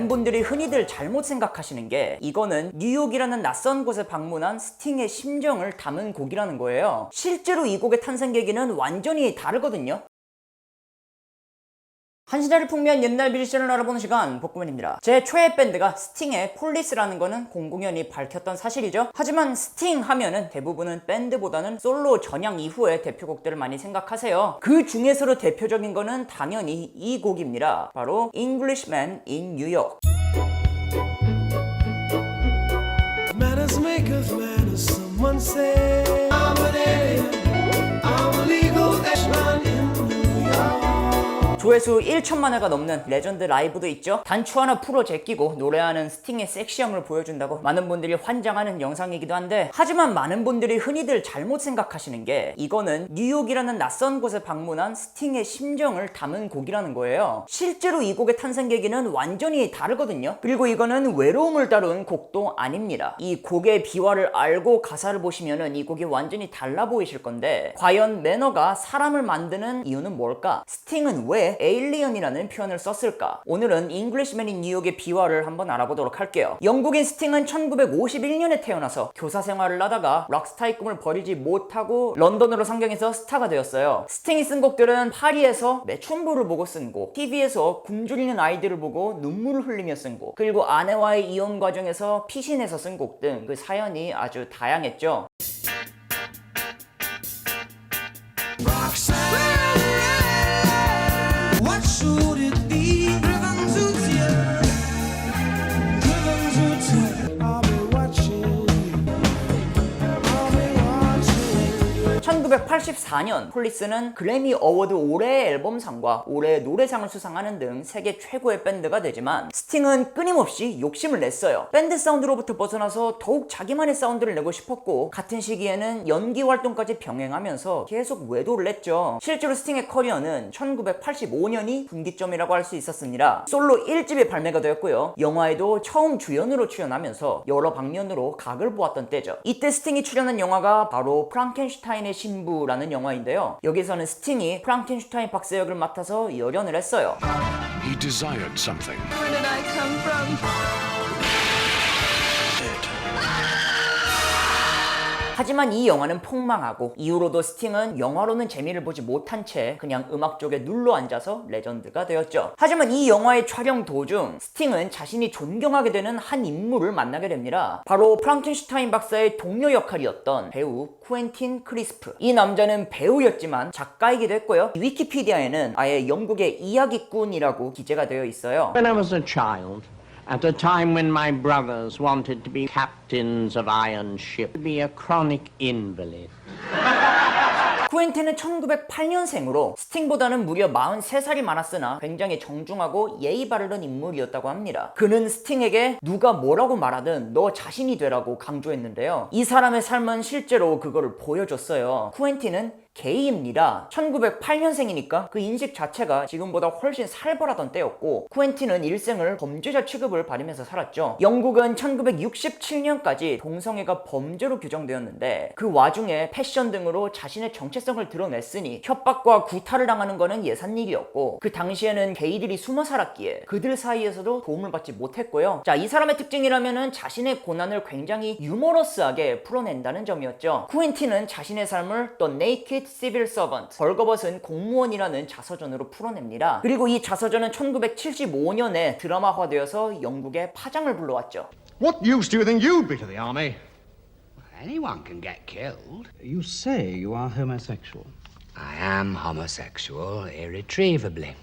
많은 분들이 흔히들 잘못 생각하시는 게 이거는 뉴욕이라는 낯선 곳에 방문한 스팅의 심정을 담은 곡이라는 거예요. 실제로 이 곡의 탄생 계기는 완전히 다르거든요. 한 시대를 풍미한 옛날 뮤지션을 알아보는 시간, 복구맨입니다. 제 최애 밴드가 스팅의 폴리스라는 거는 공공연히 밝혔던 사실이죠. 하지만 스팅 하면은 대부분은 밴드보다는 솔로 전향 이후의 대표곡들을 많이 생각하세요. 그 중에서도 대표적인 거는 당연히 이 곡입니다. 바로 Englishman in New York. Manners maketh manners, someone say I'm an alien, I'm a legal Englishman in New York. 조회수 1천만 회가 넘는 레전드 라이브도 있죠. 단추 하나 풀어 제끼고 노래하는 스팅의 섹시함을 보여준다고 많은 분들이 환장하는 영상이기도 한데, 하지만 많은 분들이 흔히들 잘못 생각하시는 게 이거는 뉴욕이라는 낯선 곳에 방문한 스팅의 심정을 담은 곡이라는 거예요. 실제로 이 곡의 탄생 계기는 완전히 다르거든요. 그리고 이거는 외로움을 다룬 곡도 아닙니다. 이 곡의 비화를 알고 가사를 보시면은 이 곡이 완전히 달라 보이실 건데, 과연 매너가 사람을 만드는 이유는 뭘까? 스팅은 왜 에일리언이라는 표현을 썼을까? 오늘은 잉글리시맨 인 뉴욕의 비화를 한번 알아보도록 할게요. 영국인 스팅은 1951년에 태어나서 교사 생활을 하다가 락스타의 꿈을 버리지 못하고 런던으로 상경해서 스타가 되었어요. 스팅이 쓴 곡들은 파리에서 매춘부를 보고 쓴 곡, TV에서 굶주리는 아이들을 보고 눈물을 흘리며 쓴 곡, 그리고 아내와의 이혼 과정에서 피신해서 쓴 곡 등 그 사연이 아주 다양했죠. What should it be? Rhythm suits you. Rhythm suits you. I'll be watching. I'll be watching. 1984년 폴리스는 그래미 어워드 올해의 앨범상과 올해의 노래상을 수상하는 등 세계 최고의 밴드가 되지만, 스팅은 끊임없이 욕심을 냈어요. 밴드 사운드로부터 벗어나서 더욱 자기만의 사운드를 내고 싶었고, 같은 시기에는 연기 활동까지 병행하면서 계속 외도를 했죠. 실제로 스팅의 커리어는 1985년이 분기점이라고 할 수 있었습니다. 솔로 1집이 발매가 되었고요. 영화에도 처음 주연으로 출연하면서 여러 방면으로 각을 보았던 때죠. 이때 스팅이 출연한 영화가 바로 프랑켄슈타인의 신부라는 영화인데요. 여기서는 스팅이 프랑켄슈타인 박사 역을 맡아서 열연을 했어요. He desired something. Where did I come from? 하지만 이 영화는 폭망하고, 이후로도 스팅은 영화로는 재미를 보지 못한 채 그냥 음악 쪽에 눌러 앉아서 레전드가 되었죠. 하지만 이 영화의 촬영 도중 스팅은 자신이 존경하게 되는 한 인물을 만나게 됩니다. 바로 프랑켄슈타인 박사의 동료 역할이었던 배우 쿠엔틴 크리스프. 이 남자는 배우였지만 작가이기도 했고요. 위키피디아에는 아예 영국의 이야기꾼이라고 기재가 되어 있어요. When I was a child, at a time when my brothers wanted to be captains of iron ship, to be a chronic invalid. 쿠엔틴은 1908년생으로 스팅보다는 무려 43살이 많았으나 굉장히 정중하고 예의 바르는 인물이었다고 합니다. 그는 스팅에게 누가 뭐라고 말하든 너 자신이 되라고 강조했는데요. 이 사람의 삶은 실제로 그거를 보여줬어요. 쿠엔틴은 게이입니다. 1908년생이니까 그 인식 자체가 지금보다 훨씬 살벌하던 때였고, 쿠엔틴은 일생을 범죄자 취급을 받으면서 살았죠. 영국은 1967년까지 동성애가 범죄로 규정되었는데, 그 와중에 패션 등으로 자신의 정체성을 드러냈으니 협박과 구타를 당하는 거는 예산일이었고, 그 당시에는 게이들이 숨어 살았기에 그들 사이에서도 도움을 받지 못했고요. 자, 이 사람의 특징이라면은 자신의 고난을 굉장히 유머러스하게 풀어낸다는 점이었죠. 쿠엔틴은 자신의 삶을 The Naked Civil Servant, 벌거벗은 공무원이라는 자서전으로 풀어냅니다. 그리고 이 자서전은 1975년에 드라마화되어서 영국에 파장을 불러왔죠. What use do you think you'd be to the army? Anyone can get killed. You say you are homosexual, I am homosexual irretrievably.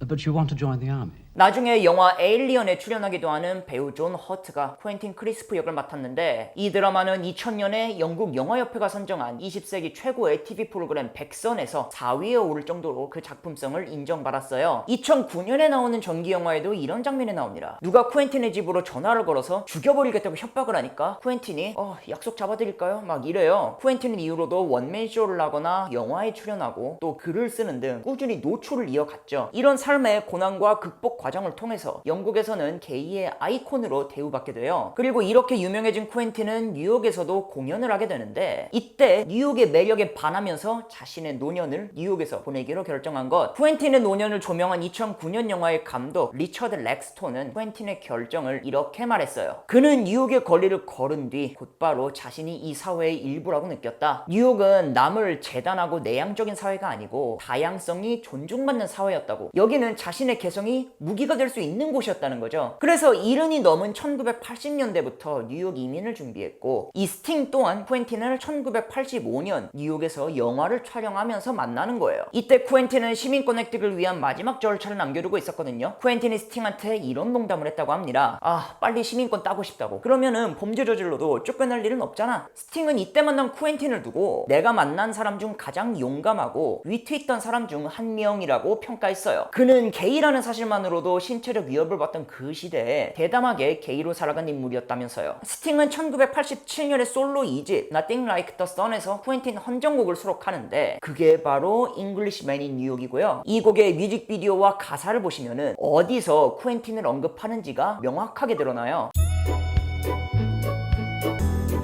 but you want to join the army. 나중에 영화 에일리언에 출연하기도 하는 배우 존 허트가 쿠엔틴 크리스프 역을 맡았는데, 이 드라마는 2000년에 영국 영화협회가 선정한 20세기 최고의 TV 프로그램 100선에서 4위에 오를 정도로 그 작품성을 인정받았어요. 2009년에 나오는 전기 영화에도 이런 장면이 나옵니다. 누가 쿠엔틴의 집으로 전화를 걸어서 죽여버리겠다고 협박을 하니까 쿠엔틴이 약속 잡아드릴까요? 막 이래요. 쿠엔틴은 이후로도 원맨쇼를 하거나 영화에 출연하고 또 글을 쓰는 등 꾸준히 노출을 이어갔죠. 이런 삶의 고난과 극복 과정을 통해서 영국에서는 게이의 아이콘으로 대우받게 돼요. 그리고 이렇게 유명해진 쿠엔틴은 뉴욕에서도 공연을 하게 되는데 이때 뉴욕의 매력에 반하면서 자신의 노년을 뉴욕에서 보내기로 결정한 것. 쿠엔틴의 노년을 조명한 2009년 영화의 감독 리처드 렉스톤은 쿠엔틴의 결정을 이렇게 말했어요. 그는 뉴욕의 거리를 걸은 뒤 곧바로 자신이 이 사회의 일부라고 느꼈다. 뉴욕은 남을 재단하고 내향적인 사회가 아니고 다양성이 존중받는 사회였다고. 여기는 자신의 개성이 무기가 될 수 있는 곳이었다는 거죠. 그래서 70이 넘은 1980년대부터 뉴욕 이민을 준비했고 이 스팅 또한 쿠엔틴을 1985년 뉴욕에서 영화를 촬영하면서 만나는 거예요. 이때 쿠엔틴은 시민권 획득을 위한 마지막 절차를 남겨두고 있었거든요. 쿠엔틴이 스팅한테 이런 농담을 했다고 합니다. 빨리 시민권 따고 싶다고. 그러면은 범죄 저질러도 쫓겨날 일은 없잖아. 스팅은 이때 만난 쿠엔틴을 두고 내가 만난 사람 중 가장 용감하고 위트 있던 사람 중 한 명이라고 평가했어요. 그는 게이라는 사실만으로도 신체적 위협을 받던 그 시대에 대담하게 게이로 살아간 인물이었다면서요. 스팅은 1987년에 솔로 2집 Nothing Like the Sun에서 쿠엔틴 헌정곡을 수록하는데 그게 바로 Englishman in New York이고요. 이 곡의 뮤직비디오와 가사를 보시면은 어디서 쿠엔틴을 언급하는지가 명확하게 드러나요.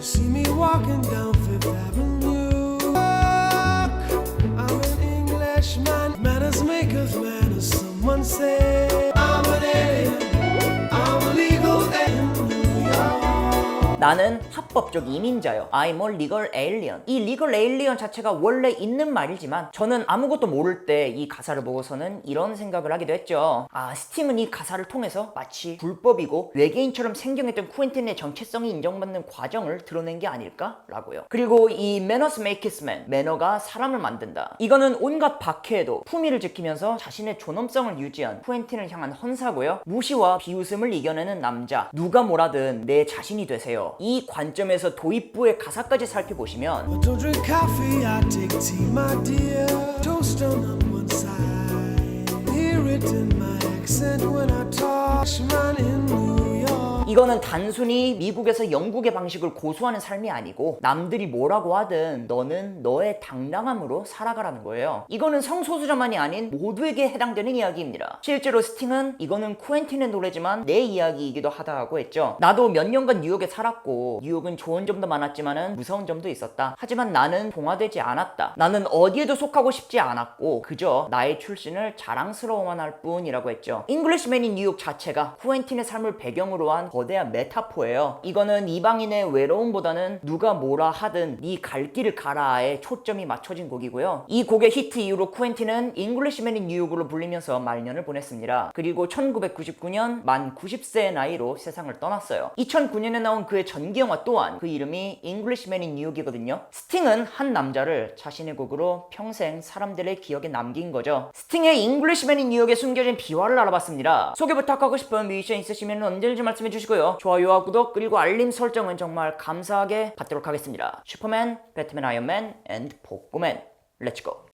See me walking down Fifth Avenue. I'm an Englishman. Manners maketh manners. Someone say I'm an alien. I'm legal in New York. 나는 합법적 이민자요. I'm a legal alien. 이 legal alien 자체가 원래 있는 말이지만 저는 아무것도 모를 때 이 가사를 보고서는 이런 생각을 하기도 했죠. 스팅은 이 가사를 통해서 마치 불법이고 외계인처럼 생경했던 쿠엔틴의 정체성이 인정받는 과정을 드러낸 게 아닐까? 라고요. 그리고 이 manners makes man, 매너가 사람을 만든다. 이거는 온갖 박해에도 품위를 지키면서 자신의 존엄성을 유지한 쿠엔틴을 향한 헌사고요. 무시와 비웃음을 이겨내는 남자. 누가 뭐라든 내 자신이 되세요. 이 관점에서 도입부의 가사까지 살펴보시면 I don't drink coffee, I take tea, my dear. Toast on one side. Hear it in my accent when I talk. Man in New York. 이거는 단순히 미국에서 영국의 방식을 고수하는 삶이 아니고 남들이 뭐라고 하든 너는 너의 당당함으로 살아가라는 거예요. 이거는 성소수자만이 아닌 모두에게 해당되는 이야기입니다. 실제로 스팅은 이거는 쿠엔틴의 노래지만 내 이야기이기도 하다고 했죠. 나도 몇 년간 뉴욕에 살았고 뉴욕은 좋은 점도 많았지만은 무서운 점도 있었다. 하지만 나는 동화되지 않았다. 나는 어디에도 속하고 싶지 않았고 그저 나의 출신을 자랑스러워만 할 뿐이라고 했죠. 잉글리시맨 인 뉴욕 자체가 쿠엔틴의 삶을 배경으로 한 거대한 메타포예요. 이거는 이방인의 외로움보다는 누가 뭐라 하든 네 갈 길을 가라에 초점이 맞춰진 곡이고요. 이 곡의 히트 이후로 쿠엔틴은 잉글리시맨 인 뉴욕으로 불리면서 말년을 보냈습니다. 그리고 1999년 만 90세의 나이로 세상을 떠났어요. 2009년에 나온 그의 전기영화 또한 그 이름이 잉글리시맨 인 뉴욕이거든요. 스팅은 한 남자를 자신의 곡으로 평생 사람들의 기억에 남긴 거죠. 스팅의 잉글리시맨 인 뉴욕에 숨겨진 비화를 알아봤습니다. 소개 부탁하고 싶은 뮤지션 있으시면 언제든지 말씀해 주시고요. 좋아요와 구독 그리고 알림 설정은 정말 감사하게 받도록 하겠습니다. 슈퍼맨, 배트맨, 아이언맨, 앤 복구맨. 렛츠고!